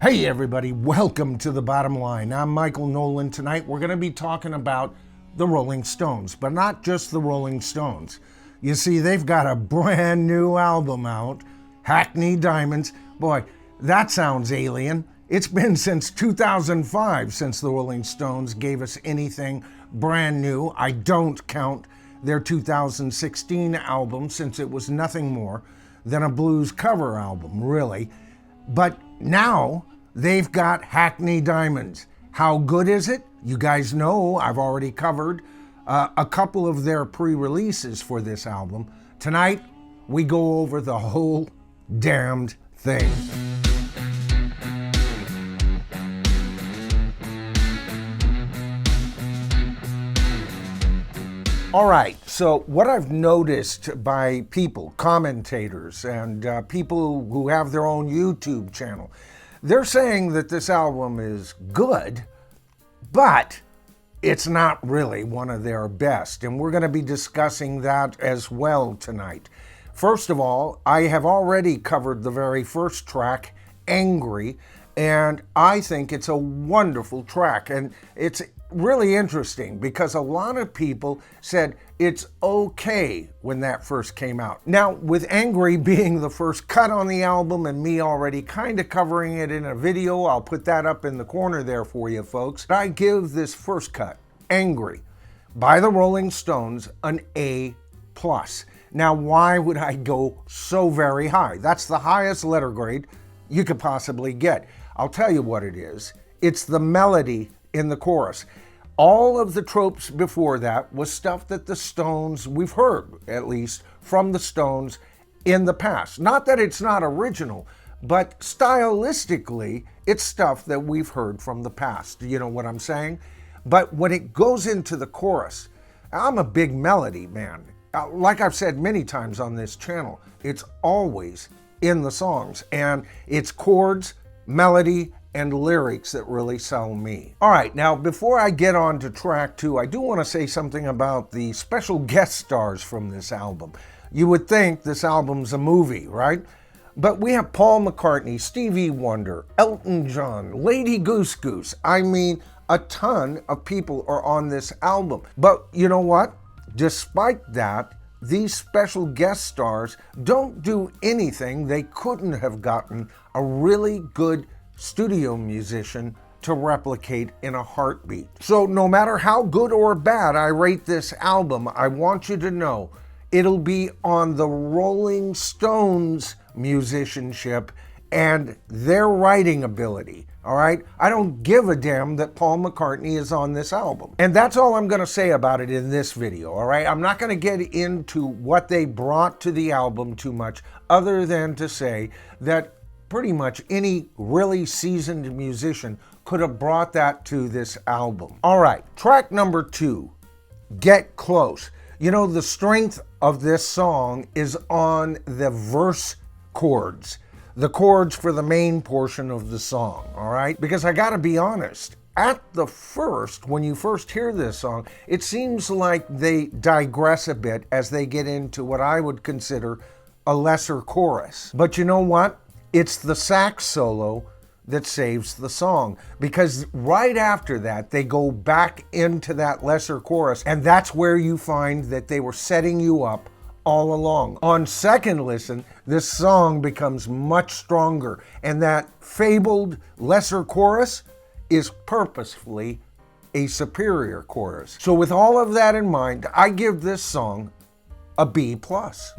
Hey everybody, welcome to The Bottom Line. I'm Michael Noland. Tonight we're going to be talking about the Rolling Stones, but not just the Rolling Stones. You see, they've got a brand new album out, Hackney Diamonds. Boy, that sounds alien. It's been since 2005 since the Rolling Stones gave us anything brand new. I don't count their 2016 album, since it was nothing more than a blues cover album, really. But now they've got Hackney Diamonds. How good is it? You guys know I've already covered a couple of their pre-releases for this album. Tonight, we go over the whole damned thing. All right, so what I've noticed by people, commentators, and people who have their own YouTube channel, they're saying that this album is good, but it's not really one of their best, and we're going to be discussing that as well tonight. First of all, I have already covered the very first track, Angry, and I think it's a wonderful track, and it's really interesting because a lot of people said it's okay when that first came out. Now, with Angry being the first cut on the album and me already kind of covering it in a video, I'll put that up in the corner there for you folks. I give this first cut, Angry, by the Rolling Stones, an A+. Now, why would I go so very high? That's the highest letter grade you could possibly get. I'll tell you what it is. It's the melody in the chorus. All of the tropes before that was stuff that the Stones, we've heard at least from the Stones in the past. Not that it's not original, but stylistically, it's stuff that we've heard from the past. You know what I'm saying? But when it goes into the chorus, I'm a big melody man. Like I've said many times on this channel, it's always in the songs, and it's chords, melody, and lyrics that really sell me. All right, now before I get on to track 2, I do want to say something about the special guest stars from this album. You would think this album's a movie, right? But we have Paul McCartney, Stevie Wonder, Elton John, Lady Goose Goose. I mean, a ton of people are on this album. But you know what? Despite that, these special guest stars don't do anything they couldn't have gotten a really good studio musician to replicate in a heartbeat. So no matter how good or bad I rate this album, I want you to know it'll be on the Rolling Stones musicianship and their writing ability, all right? I don't give a damn that Paul McCartney is on this album. And that's all I'm gonna say about it in this video, all right? I'm not gonna get into what they brought to the album too much, other than to say that pretty much any really seasoned musician could have brought that to this album. All right, track number 2, Get Close. You know, the strength of this song is on the verse chords, the chords for the main portion of the song, all right? Because I gotta be honest, at the first, when you first hear this song, it seems like they digress a bit as they get into what I would consider a lesser chorus. But you know what? It's the sax solo that saves the song, because right after that, they go back into that lesser chorus, and that's where you find that they were setting you up all along. On second listen, this song becomes much stronger, and that fabled lesser chorus is purposefully a superior chorus. So with all of that in mind, I give this song a B+.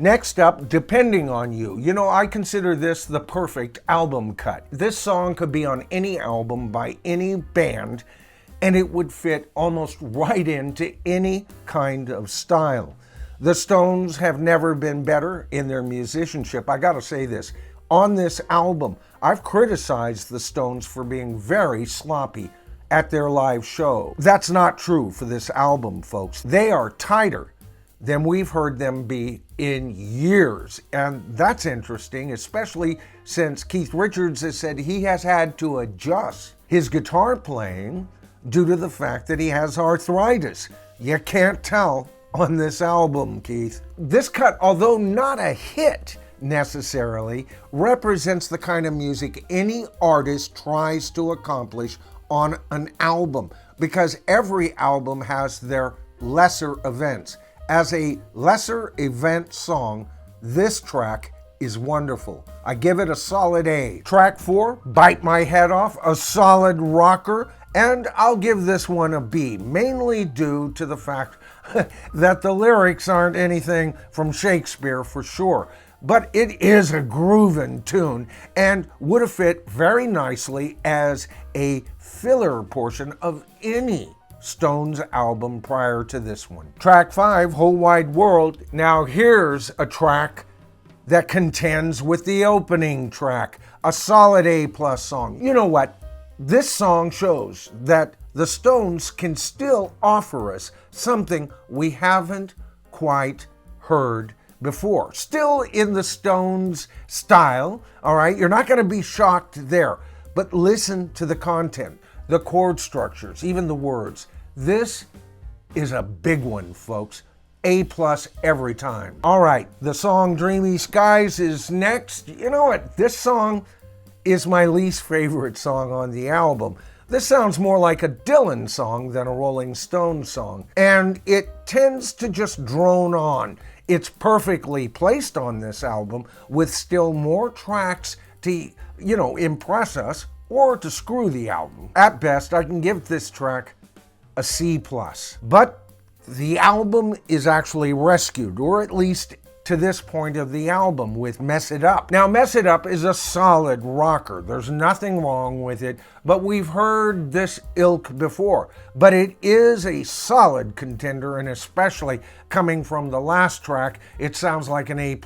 Next up, Depending on You. You know, I consider this the perfect album cut. This song could be on any album by any band, and it would fit almost right into any kind of style. The Stones have never been better in their musicianship. I gotta say this, on this album, I've criticized the Stones for being very sloppy at their live show. That's not true for this album, folks. They are tighter than we've heard them be in years. And that's interesting, especially since Keith Richards has said he has had to adjust his guitar playing due to the fact that he has arthritis. You can't tell on this album, Keith. This cut, although not a hit, necessarily represents the kind of music any artist tries to accomplish on an album, because every album has their lesser events. As a lesser event song, this track is wonderful. I give it a solid A. Track 4, Bite My Head Off, a solid rocker, and I'll give this one a B, mainly due to the fact that the lyrics aren't anything from Shakespeare for sure. But it is a groovin' tune and would have fit very nicely as a filler portion of any Stones album prior to this one. Track 5, Whole Wide World. Now here's a track that contends with the opening track, a solid A+ song. You know what? This song shows that the Stones can still offer us something we haven't quite heard before. Still in the Stones style, all right? You're not going to be shocked there, but listen to the content, the chord structures, even the words. This is a big one, folks. A+ every time. All right, the song Dreamy Skies is next. You know what? This song is my least favorite song on the album. This sounds more like a Dylan song than a Rolling Stones song, and it tends to just drone on. It's perfectly placed on this album with still more tracks to, impress us or to screw the album. At best, I can give this track a C+. But the album is actually rescued, or at least to this point of the album, with Mess It Up. Now, Mess It Up is a solid rocker. There's nothing wrong with it, but we've heard this ilk before. But it is a solid contender, and especially coming from the last track, it sounds like an A+.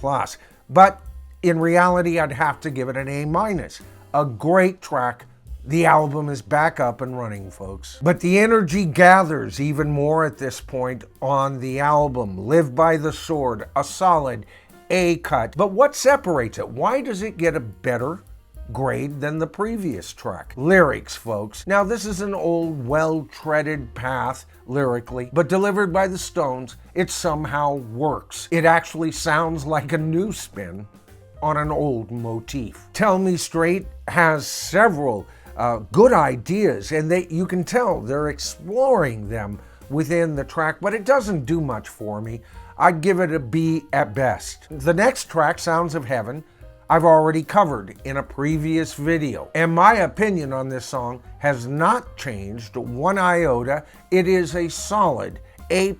But in reality, I'd have to give it an A-. A great track. The album is back up and running, folks. But the energy gathers even more at this point on the album. Live by the Sword, a solid A cut. But what separates it? Why does it get a better grade than the previous track? Lyrics, folks. Now, this is an old, well-treaded path lyrically, but delivered by the Stones, it somehow works. It actually sounds like a new spin on an old motif. Tell Me Straight has several good ideas, and you can tell they're exploring them within the track, but it doesn't do much for me. I'd give it a B at best. The next track, Sounds of Heaven, I've already covered in a previous video, and my opinion on this song has not changed one iota. It is a solid A+,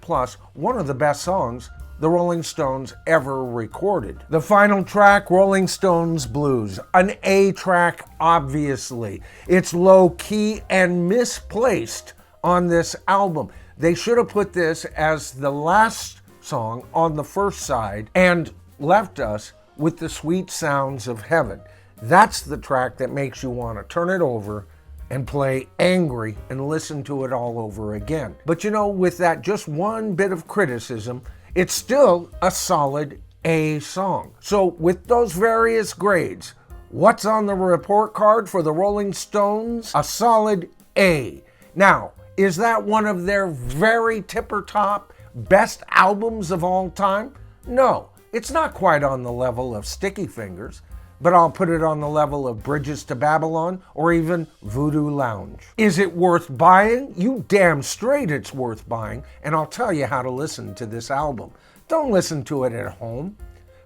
one of the best songs the Rolling Stones ever recorded. The final track, Rolling Stones Blues, an A track, obviously. It's low-key and misplaced on this album. They should have put this as the last song on the first side and left us with the sweet sounds of heaven. That's the track that makes you want to turn it over and play Angry and listen to it all over again. But with that just one bit of criticism, it's still a solid A song. So with those various grades, what's on the report card for the Rolling Stones? A solid A. Now, is that one of their very tipper-top best albums of all time? No, it's not quite on the level of Sticky Fingers, but I'll put it on the level of Bridges to Babylon or even Voodoo Lounge. Is it worth buying? You damn straight it's worth buying, and I'll tell you how to listen to this album. Don't listen to it at home.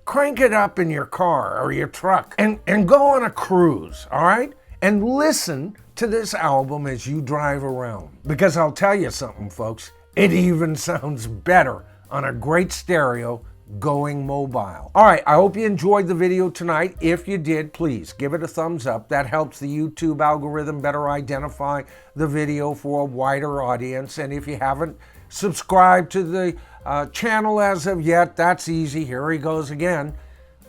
Crank it up in your car or your truck and go on a cruise, all right? And listen to this album as you drive around. Because I'll tell you something, folks, it even sounds better on a great stereo going mobile. All right, I hope you enjoyed the video tonight. If you did, please give it a thumbs up. That helps the YouTube algorithm better identify the video for a wider audience. And if you haven't subscribed to the channel as of yet, that's easy. Here he goes again.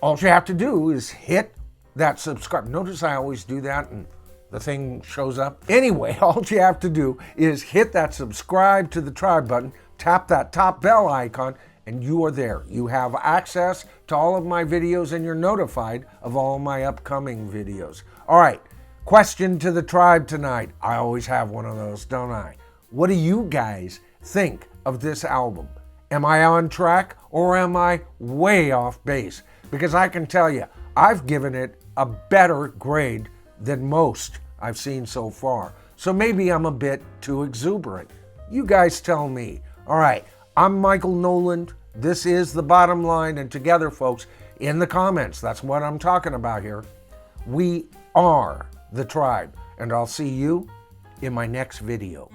All you have to do is hit that subscribe. Notice I always do that and the thing shows up. Anyway, all you have to do is hit that subscribe to the tribe button, tap that top bell icon, and you are there. You have access to all of my videos and you're notified of all my upcoming videos. All right, question to the tribe tonight. I always have one of those, don't I? What do you guys think of this album? Am I on track or am I way off base? because I can tell you, I've given it a better grade than most I've seen so far. So maybe I'm a bit too exuberant. You guys tell me. All right, I'm Michael Noland. This is The Bottom Line, and together, folks, in the comments, that's what I'm talking about here, we are the tribe, and I'll see you in my next video.